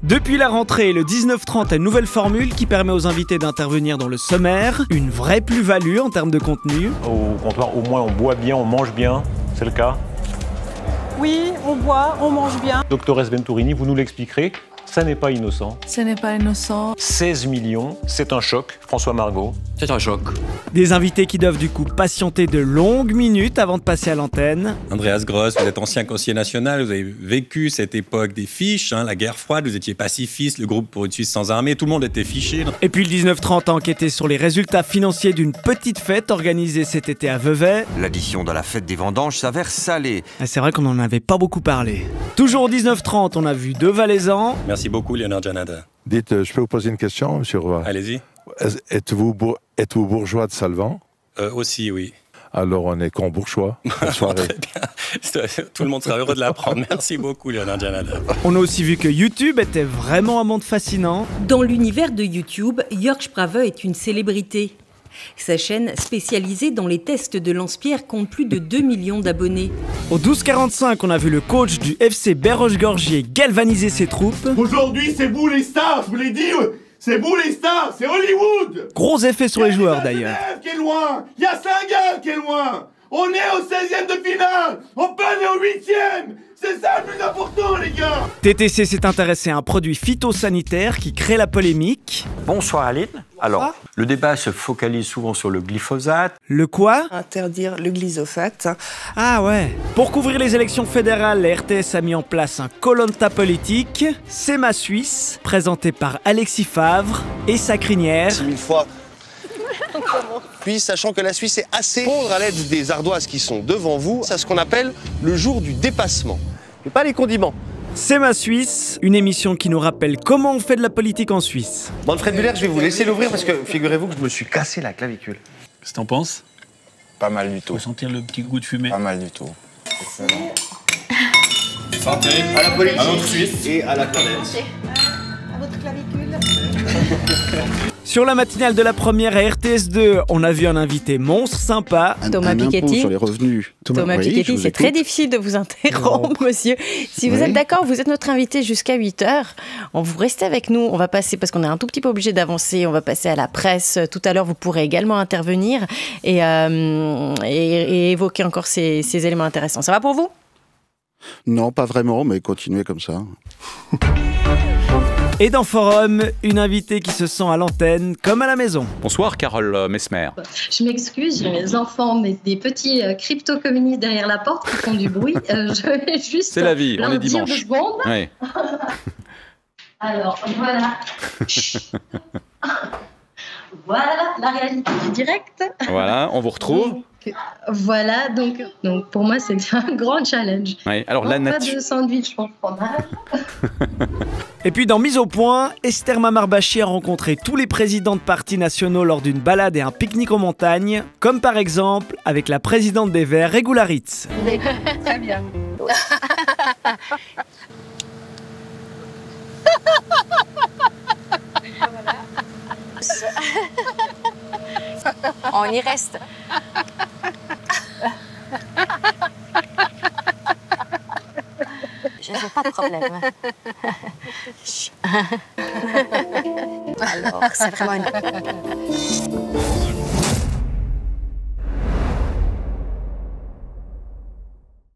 Depuis la rentrée, le 19-30 a une nouvelle formule qui permet aux invités d'intervenir dans le sommaire, une vraie plus-value en termes de contenu. Au comptoir, au moins on boit bien, on mange bien, c'est le cas? Oui, on boit, on mange bien. Doctoresse Venturini, vous nous l'expliquerez, ça n'est pas innocent. Ce n'est pas innocent. 16 millions, c'est un choc. François Margot. C'est un choc. Des invités qui doivent du coup patienter de longues minutes avant de passer à l'antenne. Andreas Gross, vous êtes ancien conseiller national, vous avez vécu cette époque des fiches, la guerre froide, vous étiez pacifiste, le groupe pour une Suisse sans armée, tout le monde était fiché. Et puis le 19-30 a enquêté sur les résultats financiers d'une petite fête organisée cet été à Vevey. L'addition dans la fête des vendanges s'avère salée. C'est vrai qu'on n'en avait pas beaucoup parlé. Toujours au 19-30, on a vu deux Valaisans. Merci beaucoup, Léonard Janada. Dites, je peux vous poser une question, monsieur Roy? Allez-y. Êtes-vous bourgeois de Salvan? Aussi, oui. Alors on est con bourgeois. Bonne soirée. Très bien. Tout le monde sera heureux de l'apprendre. Merci beaucoup, Léonard Janada. On a aussi vu que YouTube était vraiment un monde fascinant. Dans l'univers de YouTube, Jörg Sprave est une célébrité. Sa chaîne, spécialisée dans les tests de lance-pierre, compte plus de 2 millions d'abonnés. Au 12-45, on a vu le coach du FC Berroche-Gorgier galvaniser ses troupes. Aujourd'hui, c'est vous les stars, je vous l'ai dit, c'est vous les stars, c'est Hollywood. Gros effet sur les joueurs d'ailleurs. Qui est loin, il y a Saint-Gall qui est loin. On est au 16e de finale, on peut aller au 8e. C'est ça le plus important, les gars. TTC s'est intéressé à un produit phytosanitaire qui crée la polémique. Bonsoir Aline. Alors, le débat se focalise souvent sur le glyphosate. Le quoi? Interdire le glyphosate. Ah ouais. Pour couvrir les élections fédérales, la RTS a mis en place un Koh-Lanta politique. C'est ma Suisse, présenté par Alexis Favre et sa crinière. 6000 fois. Puis, sachant que la Suisse est assez fondre à l'aide des ardoises qui sont devant vous, c'est ce qu'on appelle le jour du dépassement. Et pas les condiments. C'est ma Suisse, une émission qui nous rappelle comment on fait de la politique en Suisse. Manfred Muller, je vais vous laisser l'ouvrir parce que figurez-vous que je me suis cassé la clavicule. Qu'est-ce que t'en penses? Pas mal du tout. Faut sentir le petit goût de fumée. Pas mal du tout. Excellent. Santé. À la politique. À notre Suisse. Et à la cadence. À votre clavicule. Sur la matinale de la première à RTS2, on a vu un invité monstre sympa. Thomas Piketty. Sur les revenus. Thomas Piketty, c'est très difficile de vous interrompre, monsieur. Si vous êtes d'accord, vous êtes notre invité jusqu'à 8h. Vous restez avec nous. On va passer, parce qu'on est un tout petit peu obligé d'avancer, on va passer à la presse. Tout à l'heure, vous pourrez également intervenir et évoquer encore ces éléments intéressants. Ça va pour vous? Non, pas vraiment, mais continuez comme ça. Et dans Forum, une invitée qui se sent à l'antenne comme à la maison. Bonsoir Carole Mesmer. Je m'excuse, j'ai mes enfants, des petits crypto-communistes derrière la porte qui font du bruit. Je vais juste. C'est la vie, on leur est dire dimanche. 2 secondes. Oui. Alors, voilà. Voilà la réalité du direct. Voilà, on vous retrouve. Voilà, donc pour moi, c'est un grand challenge. Oui, alors Bon, la pas nature. de sandwich pour fromage. Et puis dans Mise au point, Esther Mamarbachi a rencontré tous les présidents de partis nationaux lors d'une balade et un pique-nique en montagne, comme par exemple avec la présidente des Verts, Régula Ritz. Très bien. On y reste. Je n'ai pas de problème. Alors, c'est vraiment une...